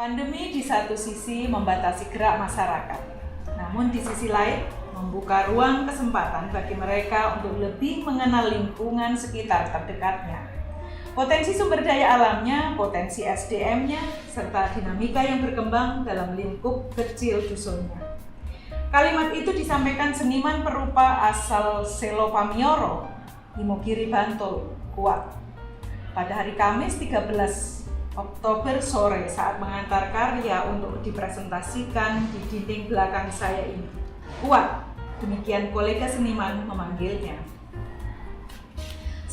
Pandemi di satu sisi membatasi gerak masyarakat, namun di sisi lain membuka ruang kesempatan bagi mereka untuk lebih mengenal lingkungan sekitar terdekatnya. Potensi sumber daya alamnya, potensi SDM-nya, serta dinamika yang berkembang dalam lingkup kecil dusunnya. Kalimat itu disampaikan seniman perupa asal Selo Pamioro, Imogiri Bantul, Kuat, pada hari Kamis 13 Oktober sore saat mengantar karya untuk dipresentasikan di dinding belakang saya ini. Kuat, demikian kolega seniman memanggilnya.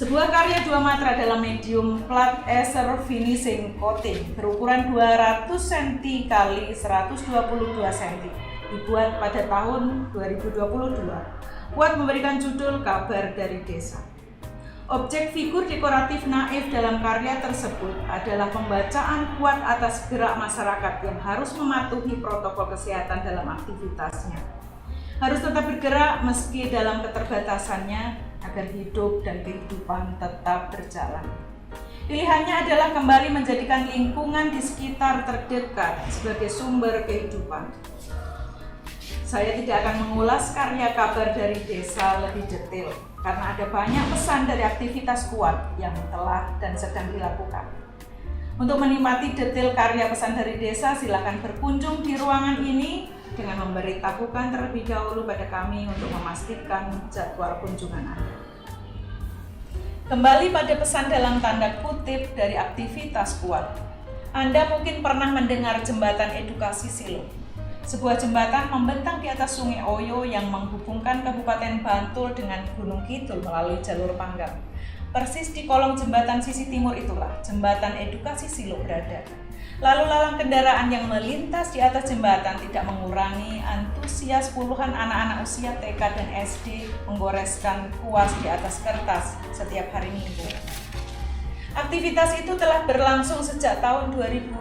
Sebuah karya 2 matra dalam medium plat ether finishing coating berukuran 200 cm x 122 cm dibuat pada tahun 2022. Kuat memberikan judul Kabar dari Desa. Objek figur dekoratif naif dalam karya tersebut adalah pembacaan Kuat atas gerak masyarakat yang harus mematuhi protokol kesehatan dalam aktivitasnya. Harus tetap bergerak meski dalam keterbatasannya agar hidup dan kehidupan tetap berjalan. Pilihannya adalah kembali menjadikan lingkungan di sekitar terdekat sebagai sumber kehidupan. Saya tidak akan mengulas karya Kabar dari Desa lebih detail, karena ada banyak pesan dari aktivitas Kuat yang telah dan sedang dilakukan. Untuk menikmati detail karya pesan dari desa, silakan berkunjung di ruangan ini dengan memberitahukan terlebih dahulu pada kami untuk memastikan jadwal kunjungan Anda. Kembali pada pesan dalam tanda kutip dari aktivitas Kuat. Anda mungkin pernah mendengar jembatan edukasi Silo. Sebuah jembatan membentang di atas Sungai Oyo yang menghubungkan Kabupaten Bantul dengan Gunung Kidul melalui jalur Panggang. Persis di kolong jembatan sisi timur itulah jembatan edukasi Silo berada. Lalu lalang kendaraan yang melintas di atas jembatan tidak mengurangi antusias puluhan anak-anak usia TK dan SD menggoreskan kuas di atas kertas setiap hari Minggu. Aktivitas itu telah berlangsung sejak tahun 2016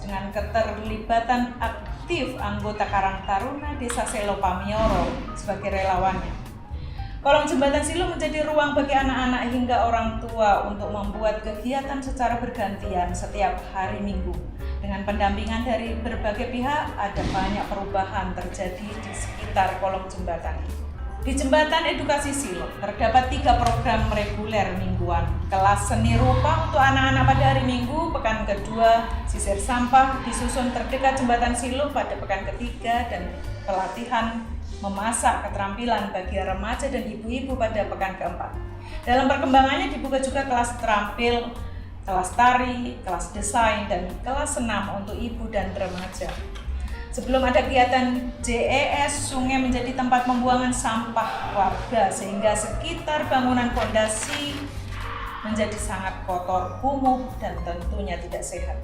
dengan keterlibatan aktif anggota Karang Taruna Desa Selo Pamioro sebagai relawannya. Kolong jembatan Silo menjadi ruang bagi anak-anak hingga orang tua untuk membuat kegiatan secara bergantian setiap hari Minggu. Dengan pendampingan dari berbagai pihak, ada banyak perubahan terjadi di sekitar kolong jembatan itu. Di jembatan edukasi Silo terdapat 3 program reguler mingguan. Kelas seni rupa untuk anak-anak pada hari Minggu, pekan kedua sisir sampah disusun terdekat jembatan Silo pada pekan ketiga, dan pelatihan memasak keterampilan bagi remaja dan ibu-ibu pada pekan keempat. Dalam perkembangannya dibuka juga kelas terampil, kelas tari, kelas desain, dan kelas senam untuk ibu dan remaja. Sebelum ada kegiatan JES, sungai menjadi tempat pembuangan sampah warga sehingga sekitar bangunan fondasi menjadi sangat kotor, kumuh, dan tentunya tidak sehat.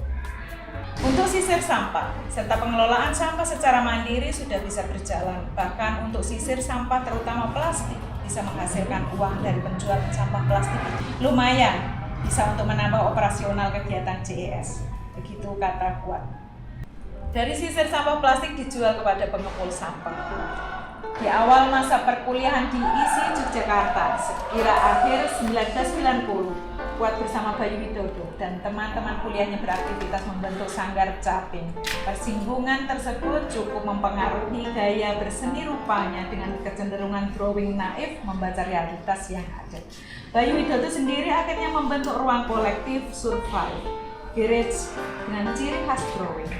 Untuk sisir sampah serta pengelolaan sampah secara mandiri sudah bisa berjalan. Bahkan untuk sisir sampah terutama plastik bisa menghasilkan uang dari penjualan sampah plastik. Lumayan bisa untuk menambah operasional kegiatan JES. Begitu kata Kuat. Dari sisir sampah plastik dijual kepada pengepul sampah. Di awal masa perkuliahan di ISI Yogyakarta, sekira akhir 1990, Kuat bersama Bayu Widodo dan teman-teman kuliahnya beraktivitas membentuk Sanggar Capim. Persinggungan tersebut cukup mempengaruhi gaya berseni rupanya dengan kecenderungan drawing naif membaca realitas yang ada. Bayu Widodo sendiri akhirnya membentuk ruang kolektif Survive Garage dengan ciri khas drawing.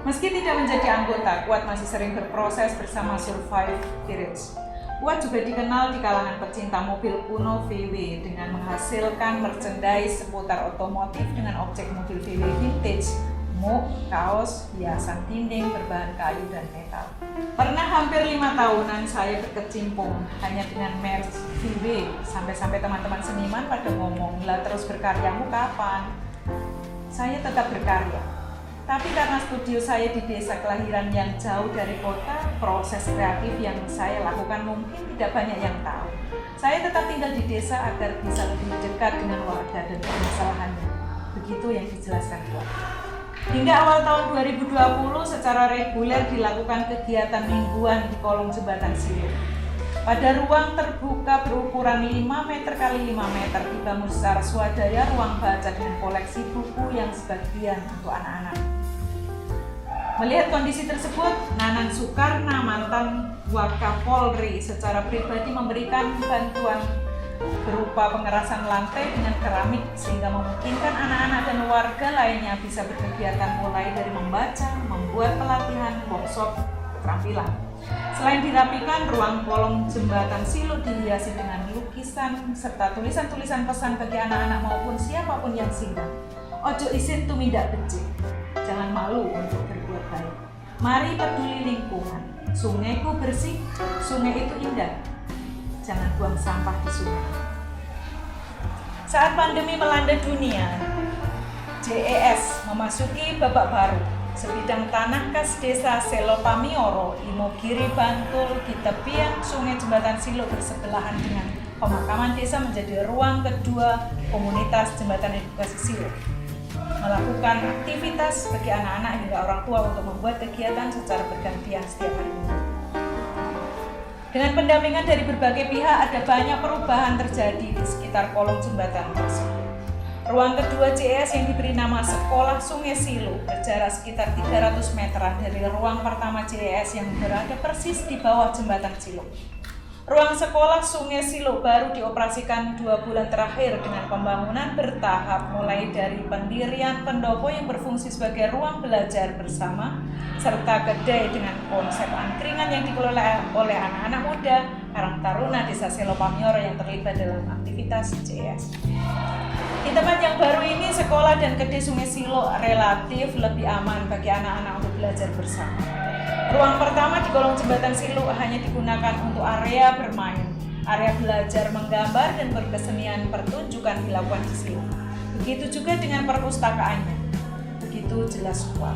Meski tidak menjadi anggota, Kuat masih sering berproses bersama Survive Garage. Kuat juga dikenal di kalangan pecinta mobil kuno VW dengan menghasilkan merchandise seputar otomotif dengan objek mobil VW vintage, mug, kaos, hiasan dinding berbahan kayu dan metal. Pernah hampir 5 tahunan saya berkecimpung hanya dengan merch VW, sampai-sampai teman-teman seniman pada ngomong, "Lah terus berkaryamu kapan?" Saya tetap berkarya. Tapi karena studio saya di desa kelahiran yang jauh dari kota, proses kreatif yang saya lakukan mungkin tidak banyak yang tahu. Saya tetap tinggal di desa agar bisa lebih dekat dengan warga dan permasalahannya. Begitu yang dijelaskan Kuat. Hingga awal tahun 2020 secara reguler dilakukan kegiatan mingguan di kolong jembatan Silo. Pada ruang terbuka berukuran 5 meter x 5 meter dibangun secara swadaya ruang baca dengan koleksi buku yang sebagian untuk anak-anak. Melihat kondisi tersebut, Nanan Soekarno, mantan Wakapolri, secara pribadi memberikan bantuan berupa pengerasan lantai dengan keramik sehingga memungkinkan anak-anak dan warga lainnya bisa berkegiatan mulai dari membaca, membuat pelatihan, workshop, keterampilan. Selain dirapikan, ruang kolong jembatan Silo dihiasi dengan lukisan serta tulisan-tulisan pesan bagi anak-anak maupun siapapun yang singgah. Ojo isin tumindak becik. Jangan malu untuk berbuat baik. Mari peduli lingkungan. Sungaiku bersih, sungai itu indah. Jangan buang sampah di sungai. Saat pandemi melanda dunia, JES memasuki babak baru. Sebidang tanah khas desa Selopamioro, Imogiri, Bantul di tepian sungai jembatan Silo bersebelahan dengan pemakaman desa menjadi ruang kedua komunitas jembatan edukasi Silo. Melakukan aktivitas bagi anak-anak hingga orang tua untuk membuat kegiatan secara bergantian setiap hari minggu. Dengan pendampingan dari berbagai pihak, ada banyak perubahan terjadi di sekitar kolong jembatan tersebut. Ruang kedua JS yang diberi nama Sekolah Sungai Silo berjarak sekitar 300 meteran dari ruang pertama JS yang berada persis di bawah jembatan Silo. Ruang Sekolah Sungai Silo baru dioperasikan 2 bulan terakhir dengan pembangunan bertahap, mulai dari pendirian pendopo yang berfungsi sebagai ruang belajar bersama, serta kedai dengan konsep angkringan yang dikelola oleh anak-anak muda Karang Taruna Desa Selopamioro yang terlibat dalam aktivitas JS. Di tempat yang baru ini, sekolah dan kedai Sungai Silo relatif lebih aman bagi anak-anak untuk belajar bersama. Ruang pertama di kolong jembatan Silo hanya digunakan untuk area bermain, area belajar menggambar dan berkesenian pertunjukan dilakukan di Silo. Begitu juga dengan perpustakaannya, begitu jelas kuat.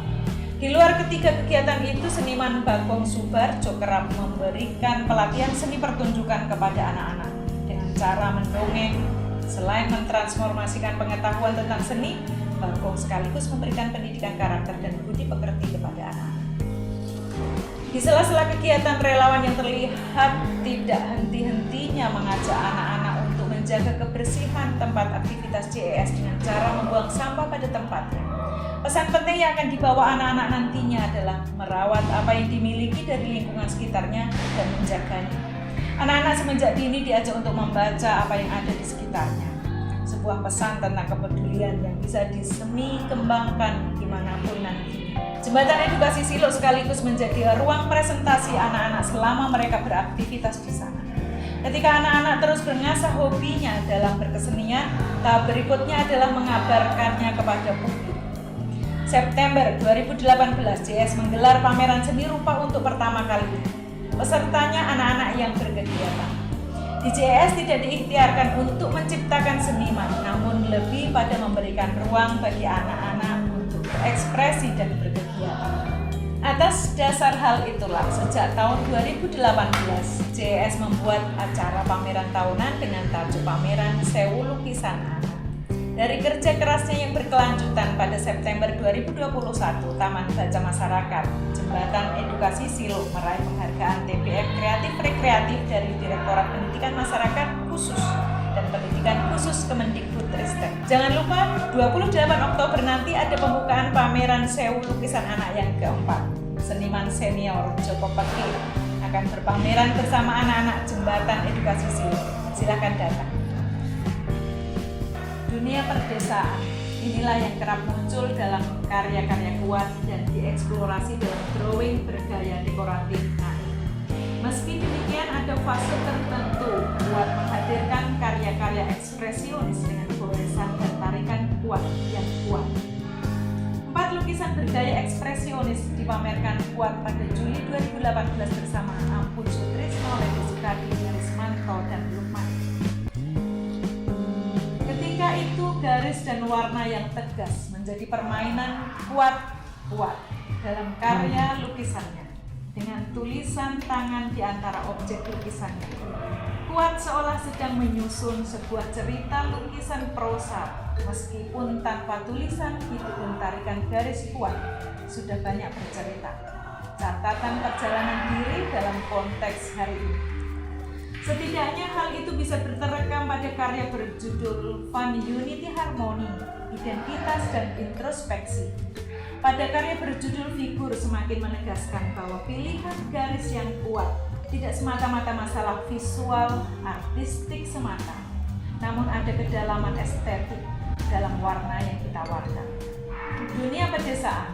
Di luar ketiga kegiatan itu, seniman Bagong Subarjo kerap memberikan pelatihan seni pertunjukan kepada anak-anak dengan cara mendongeng. Selain mentransformasikan pengetahuan tentang seni, Bagong sekaligus memberikan pendidikan karakter dan budi pekerti kepada anak-anak. Di sela-sela kegiatan, relawan yang terlihat tidak henti-hentinya mengajak anak-anak untuk menjaga kebersihan tempat aktivitas JES dengan cara membuang sampah pada tempatnya. Pesan penting yang akan dibawa anak-anak nantinya adalah merawat apa yang dimiliki dari lingkungan sekitarnya dan menjaganya. Anak-anak semenjak dini diajak untuk membaca apa yang ada di sekitarnya. Sebuah pesan tentang kepedulian yang bisa disemi kembangkan dimanapun nanti. Jembatan Edukasi Silo sekaligus menjadi ruang presentasi anak-anak selama mereka beraktivitas di sana. Ketika anak-anak terus mengasah hobinya dalam berkesenian, tahap berikutnya adalah mengabarkannya kepada publik. September 2018, JS menggelar pameran seni rupa untuk pertama kalinya. Pesertanya anak-anak yang berkegiatan. Di JS tidak diikhtiarkan untuk menciptakan seniman, namun lebih pada memberikan ruang bagi anak-anak untuk berekspresi dan berkegiatan. Atas dasar hal itulah, sejak tahun 2018, JS membuat acara pameran tahunan dengan tajuk Pameran Sewu Lukisan Anak. Dari kerja kerasnya yang berkelanjutan, pada September 2021, Taman Baca Masyarakat Jembatan Edukasi Silo meraih penghargaan TPF Kreatif Rekreatif dari Direktorat Pendidikan Masyarakat Khusus dan Pendidikan Khusus Kemendikbudristek. Jangan lupa, 28 Oktober nanti ada pembukaan pameran Sewu Lukisan Anak yang keempat. Seniman senior Joko Peki akan berpameran bersama anak-anak Jembatan Edukasi Silo. Silakan datang. Dunia perdesaan, inilah yang kerap muncul dalam karya-karya Kuat dan dieksplorasi dalam drawing bergaya dekoratif naif. Meski demikian, ada fase tertentu Kuat menghadirkan karya-karya ekspresionis dengan goresan dan tarikan Kuat yang kuat. 4 lukisan bergaya ekspresionis dipamerkan Kuat pada Juli 2018 bersama Ampun Sutrisno, Lady Sukadi, Rismanto, dan Lukman. Ketika itu, garis dan warna yang tegas menjadi permainan Kuat dalam karya lukisannya. Dengan tulisan tangan di antara objek lukisannya, Kuat seolah sedang menyusun sebuah cerita lukisan prosa. Meskipun tanpa tulisan, itu tarikan garis Kuat sudah banyak bercerita. Catatan perjalanan diri dalam konteks hari ini. Setidaknya hal itu bisa terrekam pada karya berjudul Fun Unity Harmony, Identitas dan Introspeksi. Pada karya berjudul Figur semakin menegaskan bahwa pilihan garis yang kuat tidak semata-mata masalah visual, artistik semata, namun ada kedalaman estetik dalam warna yang ditawarkan. Dunia pedesaan,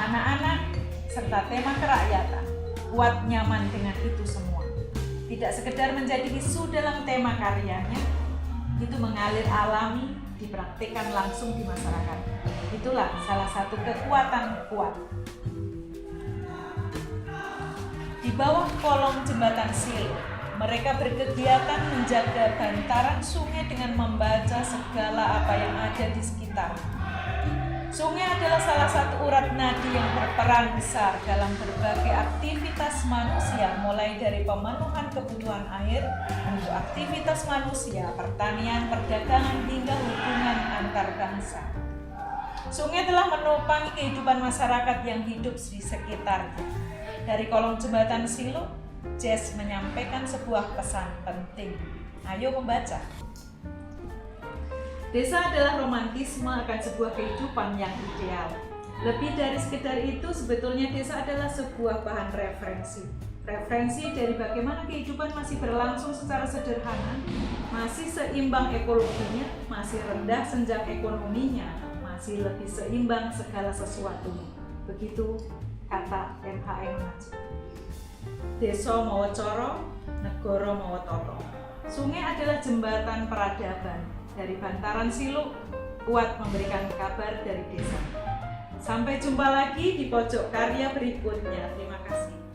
anak-anak, serta tema kerakyatan, kuat nyaman dengan itu semua. Tidak sekedar menjadi isu dalam tema karyanya, itu mengalir alami, dipraktikkan langsung di masyarakat. Itulah salah satu kekuatan kuat. Di bawah kolong jembatan Silo, mereka berkegiatan menjaga bantaran sungai dengan membaca segala apa yang ada di sekitar. Sungai adalah salah satu urat nadi yang berperan besar dalam berbagai aktivitas manusia, mulai dari pemenuhan kebutuhan air untuk aktivitas manusia, pertanian, perdagangan, hingga hubungan antar bangsa. Sungai telah menopang kehidupan masyarakat yang hidup di sekitarnya. Dari kolong jembatan Silo, Jess menyampaikan sebuah pesan penting. Ayo membaca. Desa adalah romantisme akan sebuah kehidupan yang ideal. Lebih dari sekedar itu, sebetulnya desa adalah sebuah bahan referensi. Referensi dari bagaimana kehidupan masih berlangsung secara sederhana, masih seimbang ekologinya, masih rendah senjang ekonominya, masih lebih seimbang segala sesuatunya. Begitu kata MHM Najib. Desa mawa cara, negara mawa tata. Sungai adalah jembatan peradaban. Dari bantaran Silo, kuat memberikan kabar dari desa. Sampai jumpa lagi di pojok karya berikutnya. Terima kasih.